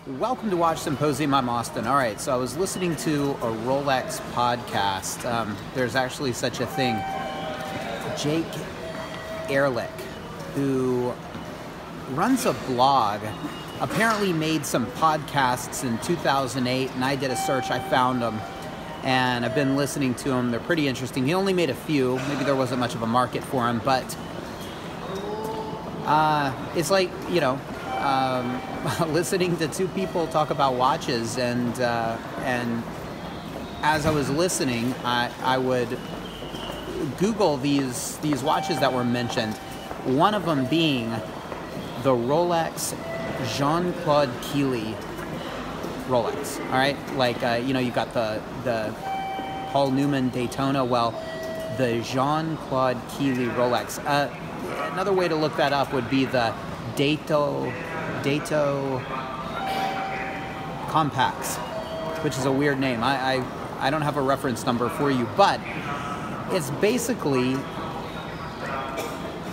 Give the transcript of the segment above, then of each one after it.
Welcome to Watch Symposium. I'm Austin. All right, so I was listening to a Rolex podcast. There's actually such a thing. Jake Ehrlich, who runs a blog, apparently made some podcasts in 2008, and I did a search. I found them, and I've been listening to them. They're pretty interesting. He only made a few. Maybe there wasn't much of a market for him, but it's like, listening to two people talk about watches, and as I was listening, I would Google these watches that were mentioned. One of them being the Rolex Jean-Claude Killy Rolex. All right, like you got the Paul Newman Daytona. Well, the Jean-Claude Killy Rolex. Another way to look that up would be the Dato Compacts, which is a weird name. I don't have a reference number for you, but it's basically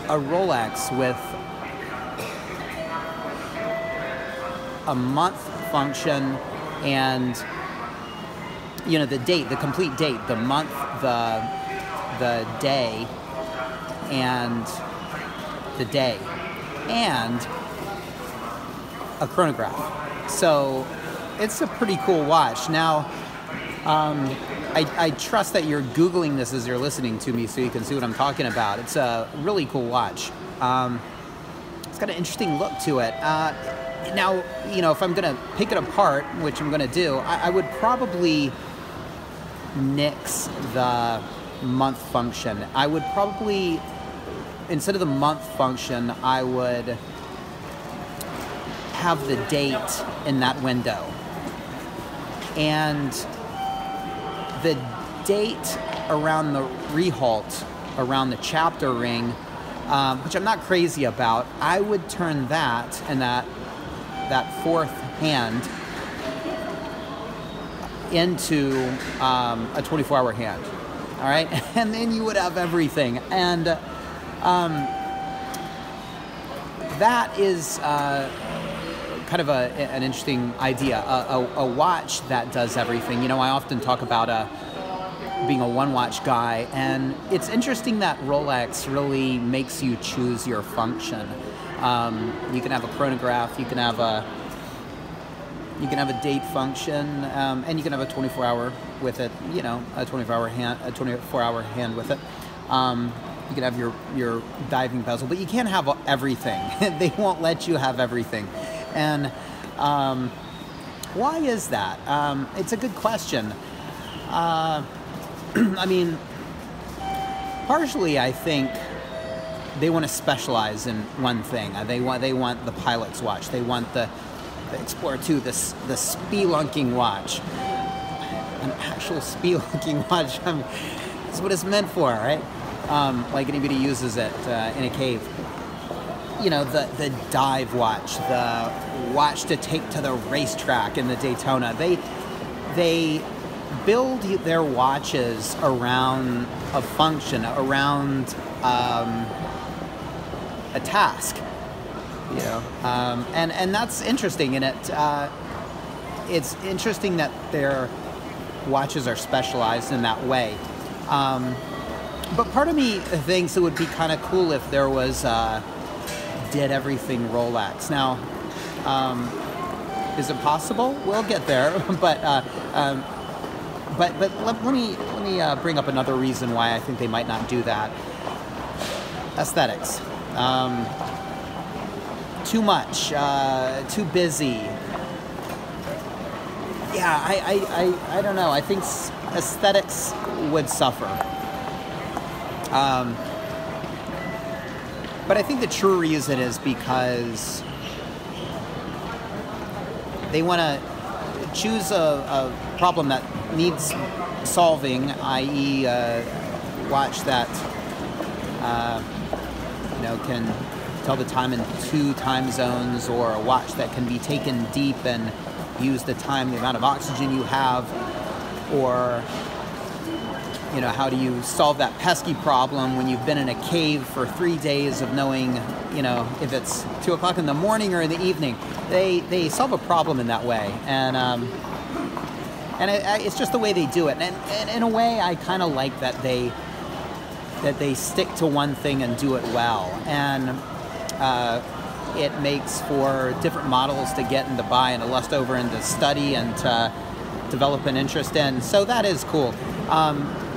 a Rolex with a month function and the date, the complete date, the month, the day, and the day, and a chronograph. So it's a pretty cool watch. Now, I trust that you're Googling this as you're listening to me so you can see what I'm talking about. It's a really cool watch. It's got an interesting look to it. Now, if I'm going to pick it apart, which I'm going to do, I would probably nix the month function. I would probably, instead of the month function, I would have the date in that window. And the date around the rehalt, around the chapter ring, which I'm not crazy about, I would turn that and that fourth hand into a 24-hour hand. All right, and then you would have everything. And that is kind of an interesting idea, a watch that does everything. I often talk about being a one-watch guy, and it's interesting that Rolex really makes you choose your function. You can have a chronograph, you can have a date function, and you can have a 24-hour with it. A 24-hour hand with it. You can have your diving bezel, but you can't have everything. They won't let you have everything. And why is that? It's a good question. I mean, partially I think they want to specialize in one thing. They want the pilot's watch. They want the Explorer 2, the spelunking watch. An actual spelunking watch. That's what it's meant for, right? Like anybody uses it in a cave. The dive watch, the watch to take to the racetrack in the Daytona. They build their watches around a function, around a task. And that's interesting. And it's interesting that their watches are specialized in that way. But part of me thinks it would be kind of cool if there was did everything Rolex. Now, is it possible? We'll get there. But let me bring up another reason why I think they might not do that. Aesthetics. Too much. Too busy. Yeah, I don't know. I think aesthetics would suffer. But I think the true reason is because they want to choose a problem that needs solving, i.e. watch that can tell the time in 2 time zones, or a watch that can be taken deep and use the time, the amount of oxygen you have, or you know, how do you solve that pesky problem when you've been in a cave for 3 days of knowing, you know, if it's 2 o'clock in the morning or in the evening. They solve a problem in that way, and it's just the way they do it. And in a way, I kind of like that they stick to one thing and do it well. And it makes for different models to get and to buy and to lust over and to study and to develop an interest in. So that is cool.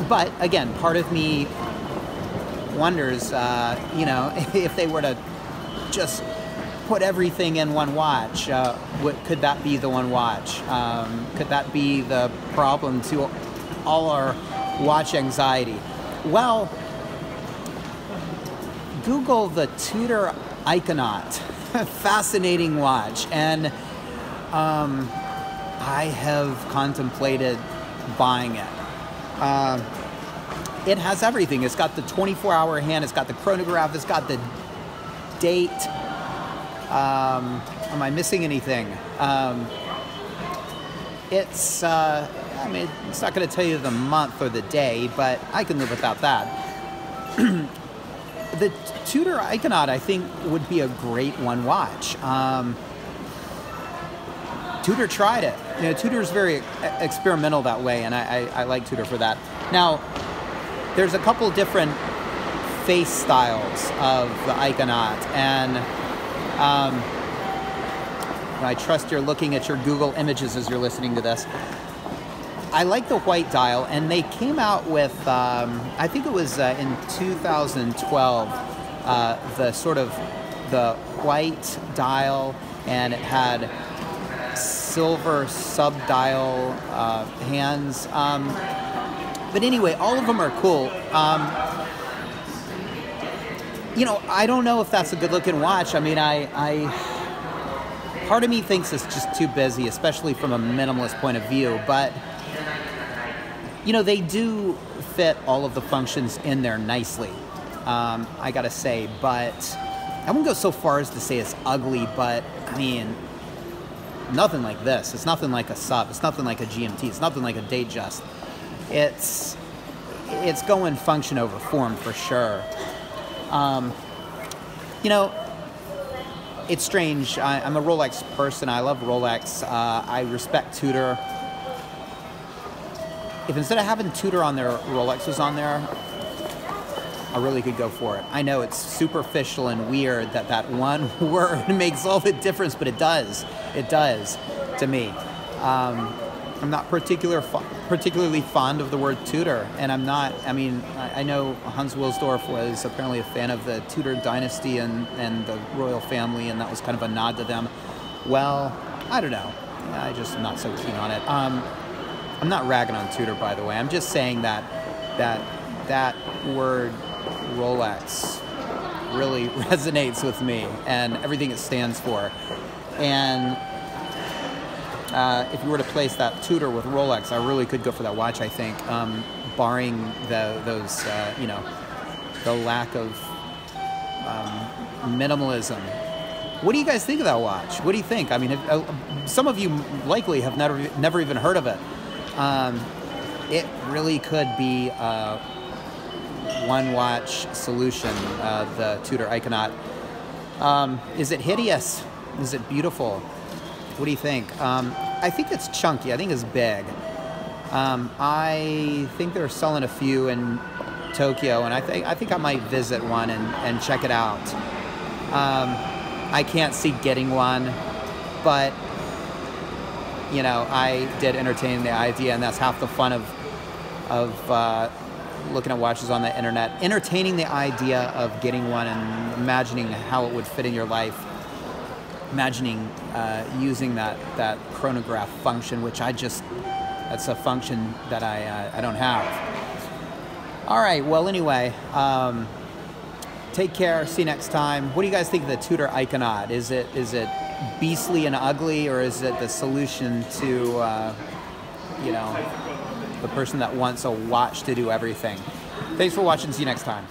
But again, part of me wonders, you know, if they were to just put everything in one watch, could that be the one watch? Could that be the problem to all our watch anxiety? Well, Google the Tudor Iconaut. Fascinating watch. And I have contemplated buying it. It has everything. It's got the 24-hour hand. It's got the chronograph. It's got the date. Am I missing anything? It's, I mean, it's not going to tell you the month or the day, but I can live without that. The Tudor Iconaut, I think, would be a great one watch. Tudor tried it. You know, Tudor's very experimental that way, and I like Tudor for that. Now, there's a couple different face styles of the Iconaut, and I trust you're looking at your Google images as you're listening to this. I like the white dial, and they came out with, I think it was in 2012, the sort of the white dial, and it had silver sub-dial hands. But anyway, all of them are cool. You know, I don't know if that's a good-looking watch. I mean, part of me thinks it's just too busy, especially from a minimalist point of view, but you know, they do fit all of the functions in there nicely, I gotta say, but I wouldn't go so far as to say it's ugly, but I mean, nothing like this. It's nothing like a sub. It's nothing like a GMT. It's nothing like a Datejust. It's going function over form for sure. You know, it's strange. I'm a Rolex person. I love Rolex. I respect Tudor. If instead of having Tudor on there, Rolex was on there, I really could go for it. I know it's superficial and weird that one word makes all the difference, but it does. It does to me. I'm not particularly fond of the word Tudor, and I'm not. I mean, I know Hans Wilsdorf was apparently a fan of the Tudor dynasty and the royal family, and that was kind of a nod to them. Well, I don't know. I just am not so keen on it. I'm not ragging on Tudor, by the way. I'm just saying that word Rolex really resonates with me and everything it stands for. And if you were to place that Tudor with Rolex, I really could go for that watch, I think, barring those you know, the lack of minimalism. What do you guys think of that watch? What do you think? I mean, some of you likely have never even heard of it. It really could be a one-watch solution, the Tudor Iconaut. Is it hideous? Is it beautiful? What do you think? I think it's chunky. I think it's big. I think they're selling a few in Tokyo, and I think I might visit one and check it out. I can't see getting one, but you know, I did entertain the idea, and that's half the fun of looking at watches on the internet. Entertaining the idea of getting one and imagining how it would fit in your life. Imagining using that chronograph function, which that's a function that I don't have. All right, well, anyway, take care. See you next time. What do you guys think of the Tudor Iconaut? Is it beastly and ugly, or is it the solution to, you know, the person that wants a watch to do everything? Thanks for watching. See you next time.